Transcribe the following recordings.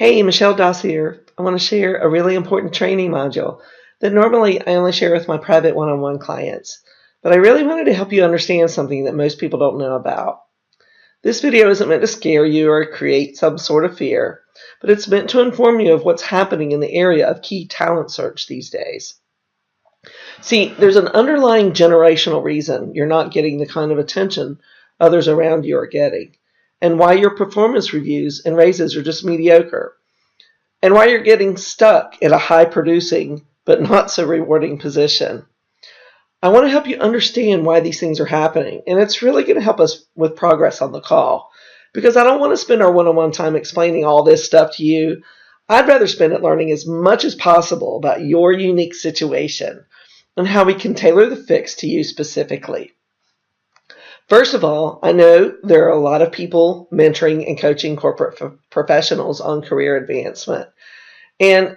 Hey, Michelle Doss here. I want to share a really important training module that normally I only share with my private one-on-one clients, but I really wanted to help you understand something that most people don't know about. This video isn't meant to scare you or create some sort of fear, but it's meant to inform you of what's happening in the area of key talent search these days. See, there's an underlying generational reason you're not getting the kind of attention others around you are getting, and why your performance reviews and raises are just mediocre, and why you're getting stuck in a high-producing but not so rewarding position. I want to help you understand why these things are happening, and it's really going to help us with progress on the call, because I don't want to spend our one-on-one time explaining all this stuff to you. I'd rather spend it learning as much as possible about your unique situation and how we can tailor the fix to you specifically. First of all, I know there are a lot of people mentoring and coaching corporate professionals on career advancement. And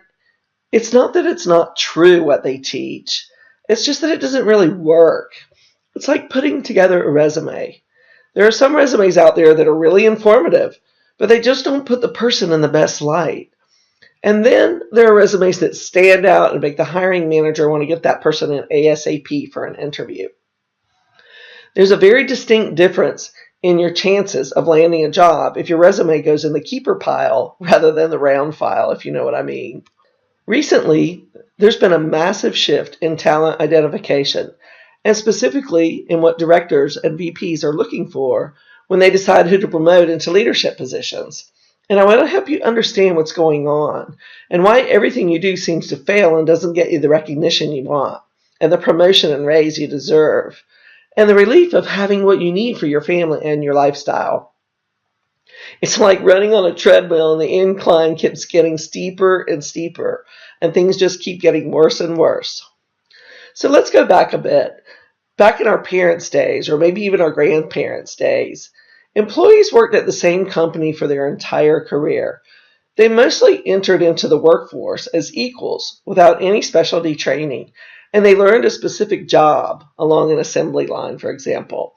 it's not that it's not true what they teach. It's just that it doesn't really work. It's like putting together a resume. There are some resumes out there that are really informative, but they just don't put the person in the best light. And then there are resumes that stand out and make the hiring manager want to get that person in ASAP for an interview. There's a very distinct difference in your chances of landing a job if your resume goes in the keeper pile rather than the round file, if you know what I mean. Recently, there's been a massive shift in talent identification, and specifically in what directors and VPs are looking for when they decide who to promote into leadership positions. And I want to help you understand what's going on and why everything you do seems to fail and doesn't get you the recognition you want and the promotion and raise you deserve, and the relief of having what you need for your family and your lifestyle. It's like running on a treadmill and the incline keeps getting steeper and steeper, and things just keep getting worse and worse. So let's go back a bit. Back in our parents' days, or maybe even our grandparents' days, employees worked at the same company for their entire career. They mostly entered into the workforce as equals without any specialty training, and they learned a specific job along an assembly line, for example.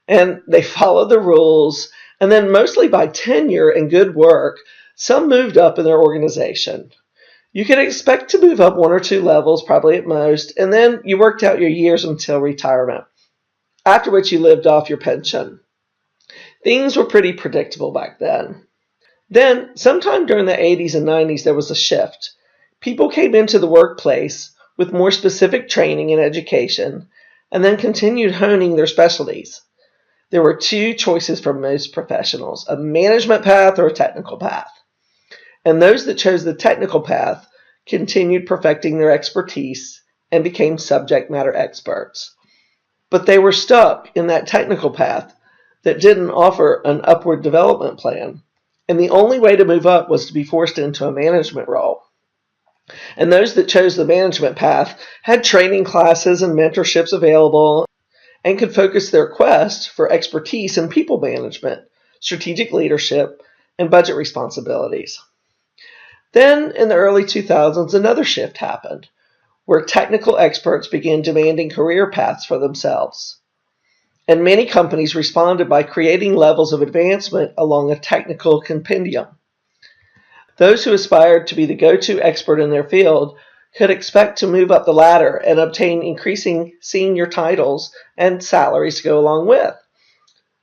And they followed the rules, and then mostly by tenure and good work, some moved up in their organization. You can expect to move up 1 or 2 levels, probably at most, and then you worked out your years until retirement, after which you lived off your pension. Things were pretty predictable back then. Then, sometime during the 80s and 90s, there was a shift. People came into the workplace with more specific training and education, and then continued honing their specialties. There were 2 choices for most professionals, a management path or a technical path. And those that chose the technical path continued perfecting their expertise and became subject matter experts. But they were stuck in that technical path that didn't offer an upward development plan. And the only way to move up was to be forced into a management role. And those that chose the management path had training classes and mentorships available and could focus their quest for expertise in people management, strategic leadership, and budget responsibilities. Then, in the early 2000s, another shift happened, where technical experts began demanding career paths for themselves. And many companies responded by creating levels of advancement along a technical compendium. Those who aspired to be the go-to expert in their field could expect to move up the ladder and obtain increasing senior titles and salaries to go along with.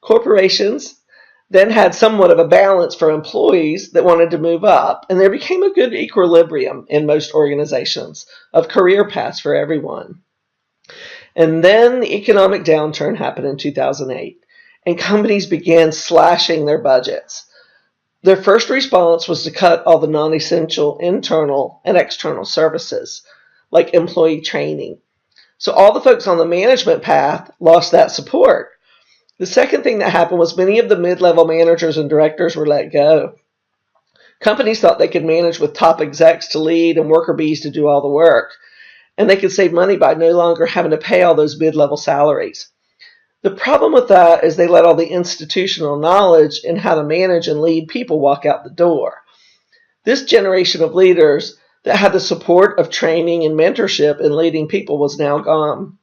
Corporations then had somewhat of a balance for employees that wanted to move up, and there became a good equilibrium in most organizations of career paths for everyone. And then the economic downturn happened in 2008, and companies began slashing their budgets. Their first response was to cut all the non-essential internal and external services, like employee training. So all the folks on the management path lost that support. The second thing that happened was many of the mid-level managers and directors were let go. Companies thought they could manage with top execs to lead and worker bees to do all the work, and they could save money by no longer having to pay all those mid-level salaries. The problem with that is they let all the institutional knowledge in how to manage and lead people walk out the door. This generation of leaders that had the support of training and mentorship in leading people was now gone.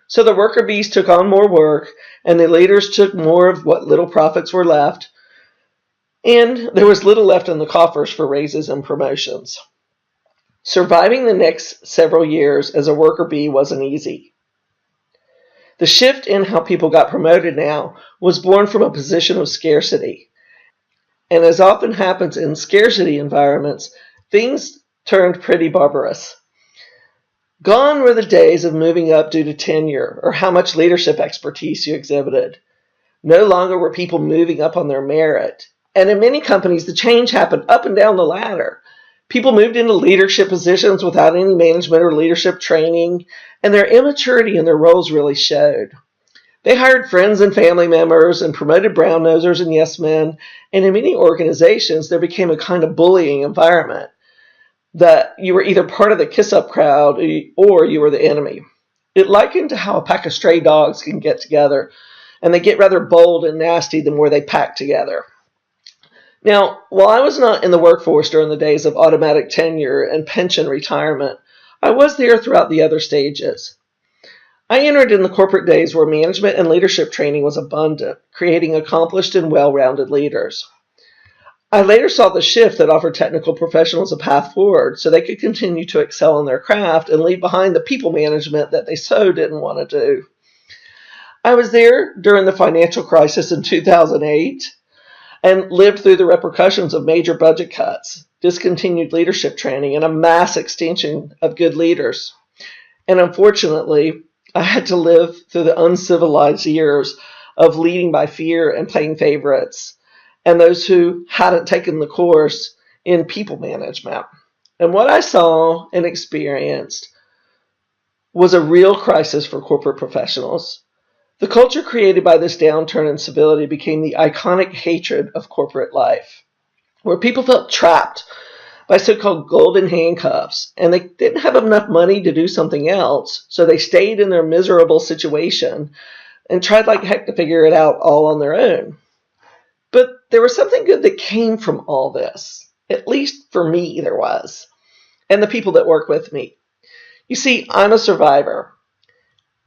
So the worker bees took on more work, and the leaders took more of what little profits were left. and there was little left in the coffers for raises and promotions. Surviving the next several years as a worker bee wasn't easy. The shift in how people got promoted now was born from a position of scarcity. And as often happens in scarcity environments, things turned pretty barbarous. Gone were the days of moving up due to tenure or how much leadership expertise you exhibited. No longer were people moving up on their merit. And in many companies, the change happened up and down the ladder. People moved into leadership positions without any management or leadership training, and their immaturity in their roles really showed. They hired friends and family members and promoted brown nosers and yes men, and in many organizations, there became a kind of bullying environment that you were either part of the kiss-up crowd or you were the enemy. It likened to how a pack of stray dogs can get together, and they get rather bold and nasty the more they pack together. Now, while I was not in the workforce during the days of automatic tenure and pension retirement, I was there throughout the other stages. I entered in the corporate days where management and leadership training was abundant, creating accomplished and well-rounded leaders. I later saw the shift that offered technical professionals a path forward so they could continue to excel in their craft and leave behind the people management that they so didn't want to do. I was there during the financial crisis in 2008 and lived through the repercussions of major budget cuts, discontinued leadership training, and a mass extinction of good leaders. And unfortunately, I had to live through the uncivilized years of leading by fear and playing favorites, and those who hadn't taken the course in people management. And what I saw and experienced was a real crisis for corporate professionals. The culture created by this downturn in civility became the iconic hatred of corporate life, where people felt trapped by so-called golden handcuffs, and they didn't have enough money to do something else, so they stayed in their miserable situation and tried like heck to figure it out all on their own. But there was something good that came from all this. At least for me, there was, and the people that work with me. You see, I'm a survivor.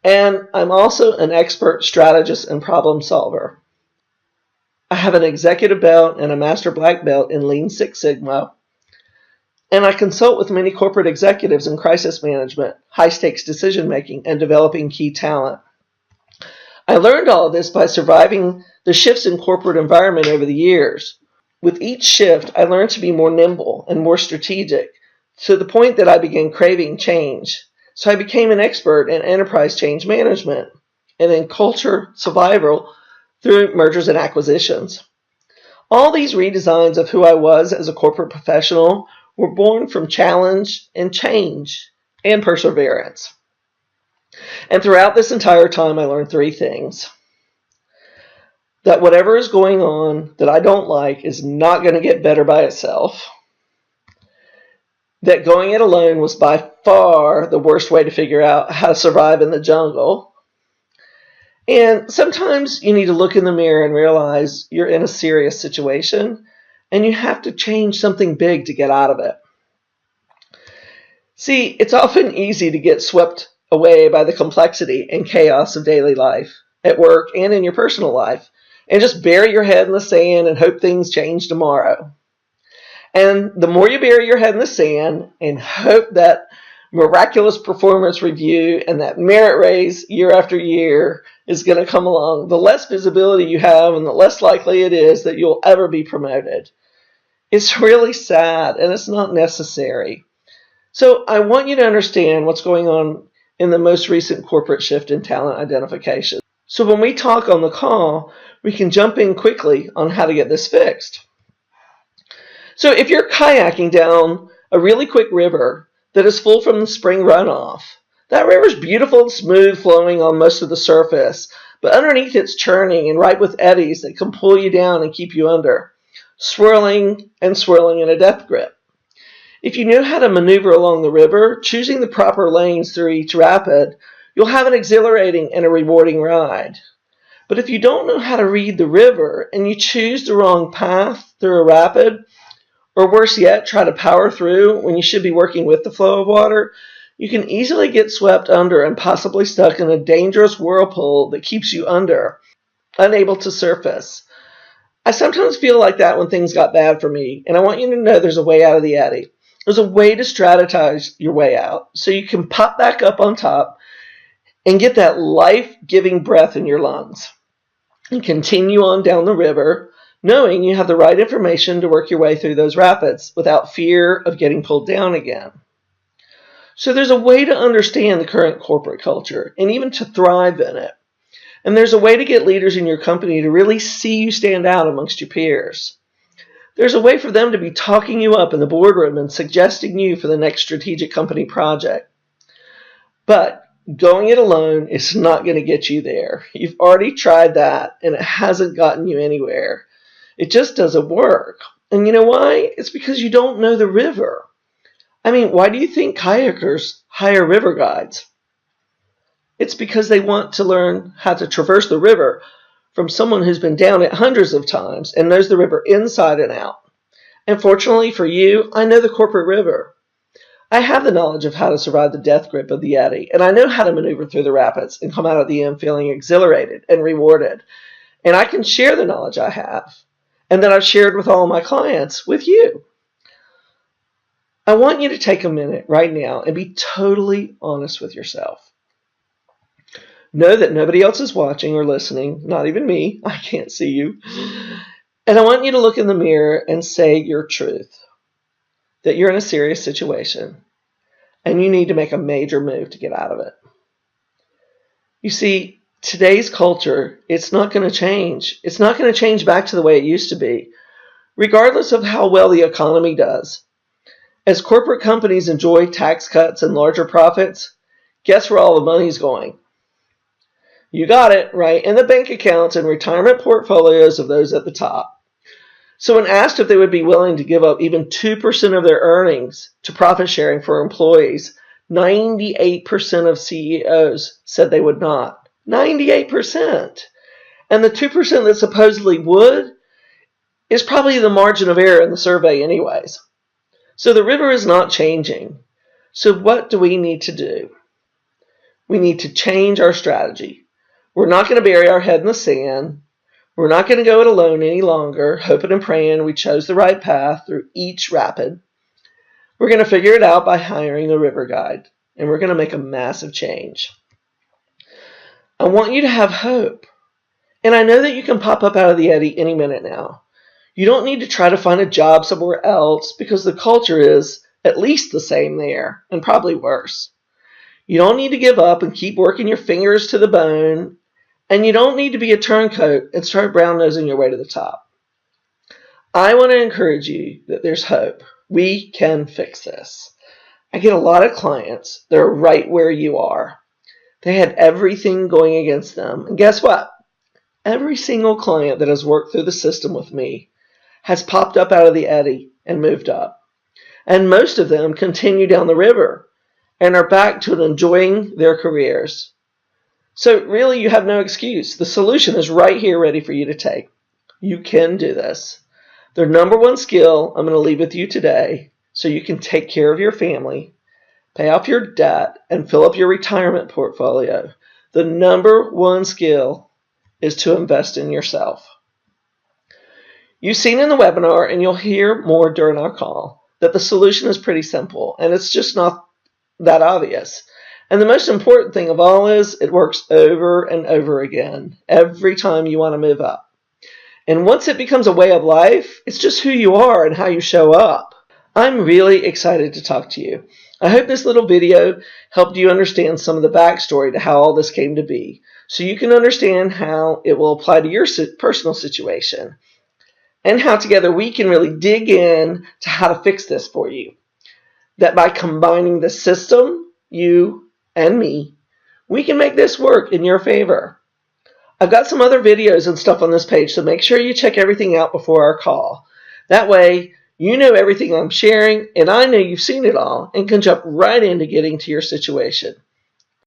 And I'm also an expert strategist and problem solver. I have an executive belt and a master black belt in Lean Six Sigma. And I consult with many corporate executives in crisis management, high-stakes decision-making, and developing key talent. I learned all of this by surviving the shifts in corporate environment over the years. With each shift, I learned to be more nimble and more strategic, to the point that I began craving change. So I became an expert in enterprise change management and in culture survival through mergers and acquisitions. All these redesigns of who I was as a corporate professional were born from challenge and change and perseverance. And throughout this entire time, I learned three things. That whatever is going on that I don't like is not going to get better by itself. That going it alone was by far the worst way to figure out how to survive in the jungle. And sometimes you need to look in the mirror and realize you're in a serious situation and you have to change something big to get out of it. See, it's often easy to get swept away by the complexity and chaos of daily life, at work and in your personal life, and just bury your head in the sand and hope things change tomorrow. And the more you bury your head in the sand and hope that miraculous performance review and that merit raise year after year is going to come along, the less visibility you have and the less likely it is that you'll ever be promoted. It's really sad and it's not necessary. So I want you to understand what's going on in the most recent corporate shift in talent identification. So when we talk on the call, we can jump in quickly on how to get this fixed. So if you're kayaking down a really quick river that is full from the spring runoff, that river's beautiful and smooth flowing on most of the surface, but underneath it's churning and ripe with eddies that can pull you down and keep you under, swirling and swirling in a death grip. If you know how to maneuver along the river, choosing the proper lanes through each rapid, you'll have an exhilarating and a rewarding ride. But if you don't know how to read the river and you choose the wrong path through a rapid, or worse yet, try to power through when you should be working with the flow of water, you can easily get swept under and possibly stuck in a dangerous whirlpool that keeps you under, unable to surface. I sometimes feel like that when things got bad for me, and I want you to know there's a way out of the eddy. There's a way to strategize your way out so you can pop back up on top and get that life-giving breath in your lungs and continue on down the river, knowing you have the right information to work your way through those rapids without fear of getting pulled down again. So there's a way to understand the current corporate culture and even to thrive in it. And there's a way to get leaders in your company to really see you stand out amongst your peers. There's a way for them to be talking you up in the boardroom and suggesting you for the next strategic company project. But going it alone is not going to get you there. You've already tried that, and it hasn't gotten you anywhere. It just doesn't work. And you know why? It's because you don't know the river. I mean, why do you think kayakers hire river guides? It's because they want to learn how to traverse the river from someone who's been down it hundreds of times and knows the river inside and out. And fortunately for you, I know the corporate river. I have the knowledge of how to survive the death grip of the eddy, and I know how to maneuver through the rapids and come out at the end feeling exhilarated and rewarded. And I can share the knowledge I have and that I've shared with all my clients with you. I want you to take a minute right now and be totally honest with yourself. Know that nobody else is watching or listening, not even me. I can't see you. And I want you to look in the mirror and say your truth, that you're in a serious situation and you need to make a major move to get out of it. You see, today's culture, it's not going to change. It's not going to change back to the way it used to be, regardless of how well the economy does. As corporate companies enjoy tax cuts and larger profits, guess where all the money's going? You got it, right in the bank accounts and retirement portfolios of those at the top. So when asked if they would be willing to give up even 2% of their earnings to profit sharing for employees, 98% of CEOs said they would not. 98%. And the 2% that supposedly would is probably the margin of error in the survey anyways. So the river is not changing. So what do we need to do? We need to change our strategy. We're not going to bury our head in the sand. We're not going to go it alone any longer, hoping and praying we chose the right path through each rapid. We're going to figure it out by hiring a river guide, and we're going to make a massive change. I want you to have hope. And I know that you can pop up out of the eddy any minute now. You don't need to try to find a job somewhere else because the culture is at least the same there, and probably worse. You don't need to give up and keep working your fingers to the bone. And you don't need to be a turncoat and start brown-nosing your way to the top. I want to encourage you that there's hope. We can fix this. I get a lot of clients that are right where you are. They had everything going against them. And guess what? Every single client that has worked through the system with me has popped up out of the eddy and moved up. And most of them continue down the river and are back to enjoying their careers. So really, you have no excuse. The solution is right here ready for you to take. You can do this. The number one skill I'm going to leave with you today so you can take care of your family, pay off your debt, and fill up your retirement portfolio. The number one skill is to invest in yourself. You've seen in the webinar, and you'll hear more during our call, that the solution is pretty simple, and it's just not that obvious. And the most important thing of all is it works over and over again every time you want to move up. And once it becomes a way of life, it's just who you are and how you show up. I'm really excited to talk to you. I hope this little video helped you understand some of the backstory to how all this came to be, so you can understand how it will apply to your personal situation and how together we can really dig in to how to fix this for you. That by combining the system, you and me, we can make this work in your favor. I've got some other videos and stuff on this page, so make sure you check everything out before our call. That way, you know everything I'm sharing, and I know you've seen it all and can jump right into getting to your situation.